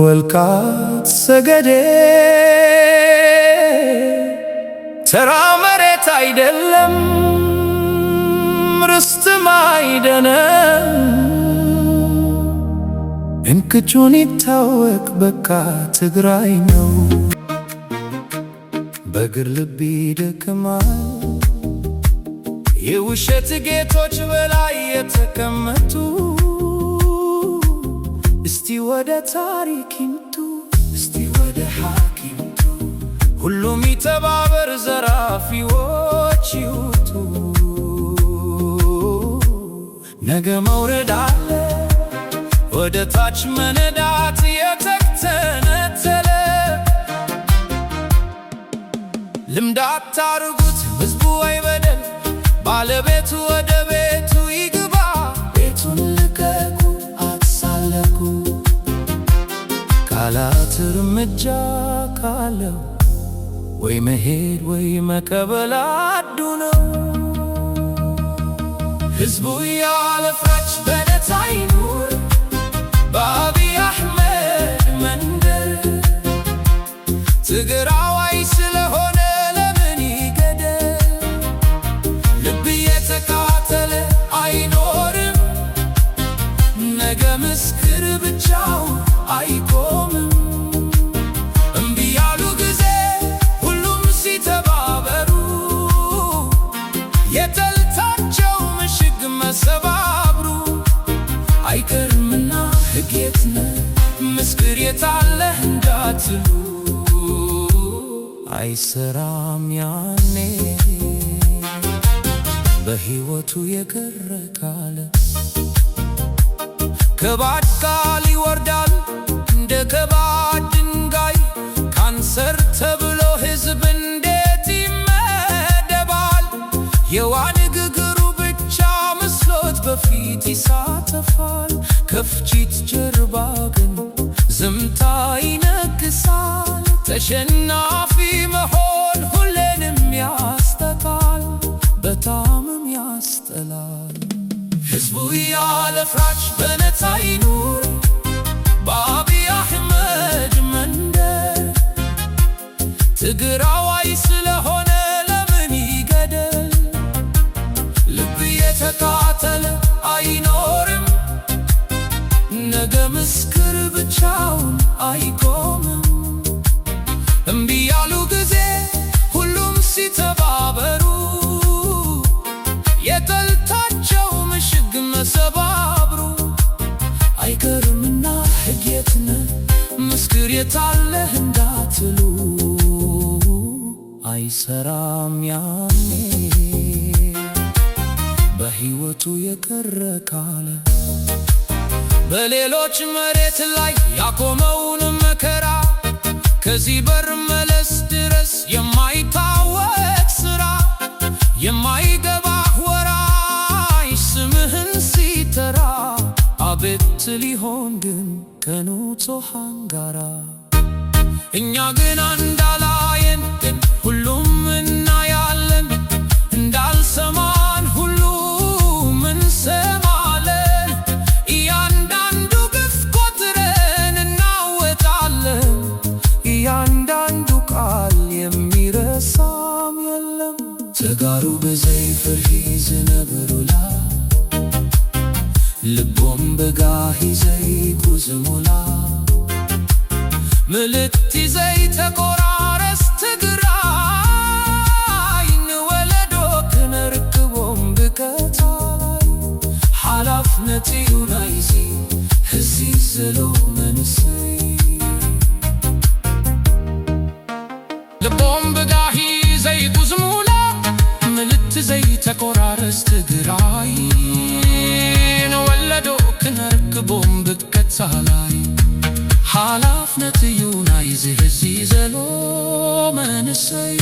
ወልቃት ሰገዴ ተራ መሬት አይደለም ርስትም አይደለም እንቅጩን ይታወቅ በቃ ትግራይ ነው። በእግር ልብ ይደክማል የውሸት ጌቶች በላይ የተቀመጡ እስቲ ወደ ታሪክ ይምጡ እስቲ ወደ ሐቅ ይምጡ ሁሉም ይተባበር ዘራፊዎች ይውጡ። ነገ መውረድ አለ ወደ ታች መነዳት የተተነተለ ልምድ አታርጉት ሕዝቡ አይበደል ባለቤቱ ወደ ቤቱ ይግባ ቤቱን ልቀቁ አትሳለቁ ቃላት እርምጃ ካለው ወይ መሄድ ወይ መቀበል አዱ ነው። ሕዝቡ ያለ ፍራች በነፃ ይኑር በአብይ አሕመድ መንደር ትግራዋይ ስለሆነ ለምን ይገደል ልብ የተቃጠለ አይኖርም ነገ ምስክር ብቻው አይቆምም። እምቢ ያሉ ጊዜ ሁሉም ሲተባበሩ የጠላታቸው ምሽግ መሰባብሩ አይቀርምና ሕግ የት ነህ ምስክር የት አለህ እንዳትሉ አይሰራም ያኔ በሕይወቱ የቀረ ካለ ከባድ ቃል ይወርዳል እንደ ከባድ ድንጋይ ካንሰር ተብሎ ሕዝብ እንዴት ይመደባል? የዋ ንግግሩ ብቻ መስሎት በፊት ይሳተፋል ከፍቺት ጀርባ ግን ዝምታ ይነግሳል። ተሸናፊ መሆን ሁሌንም ያስጠቃል በጣምም ያስጠላል። ሕዝቡ ያለ ፍራች በነፃ ይኑር በአብይ አሕመድ መንደር ትግራዋይ ስለሆነ ለምን ይገደል ልብ የተቃጠለ አይኖርም ነገ ምስክር ብቻውን አይቆምም። እምቢ ያሉ ጊዜ ሁሉም ሲተባበሩ የጠላታቸው ምሽግ መሰባብሩ አይቀርምና ሕግ የት ነህ ምስክር የት አለህ እንዳትሉ አይሰራም ያኔ በሕይወቱ የቀረ ካለ በሌሎች መሬት ላይ ያቆመውን መከራ ከዚህ በር መለስ ድረስ የማይታወቅ ሥራ የማይገባህ ወራሽ ስምህን ሲጠራ አቤት ሊሆን ግን ከንጹሐን ጋራ እኛ ግን እንዳላየን ግን ሁሉም እናያለን እንዳልሰማን ሁሉም እንሰማለን እያንዳንዱ ግፍ ቆጥረን እናወጣለን እያንዳንዱ ቃል የሚረሳም የለም። ተጋሩ በዘይፈር ይዝነበሩላ ልቦም በጋሂ ዘይኩዝሙላ ምልክት ይዘይ ተቆራረስ ትግራይ ንወለዶ ክነርክቦም ብቀታላይ ሓላፍነት እዩ ናይዚ ሕዚ ዘሎ መንእሰይ ልቦም በጋሂ ዘይኩዝሙላ ምልክት ይዘይ ተቆራረስ ትግራይ ንወለዶ ክነርክቦም ብቀታላይ ሓላፍነት እዩ ናይዚ ሕዚ ዘሎ መንእሰይ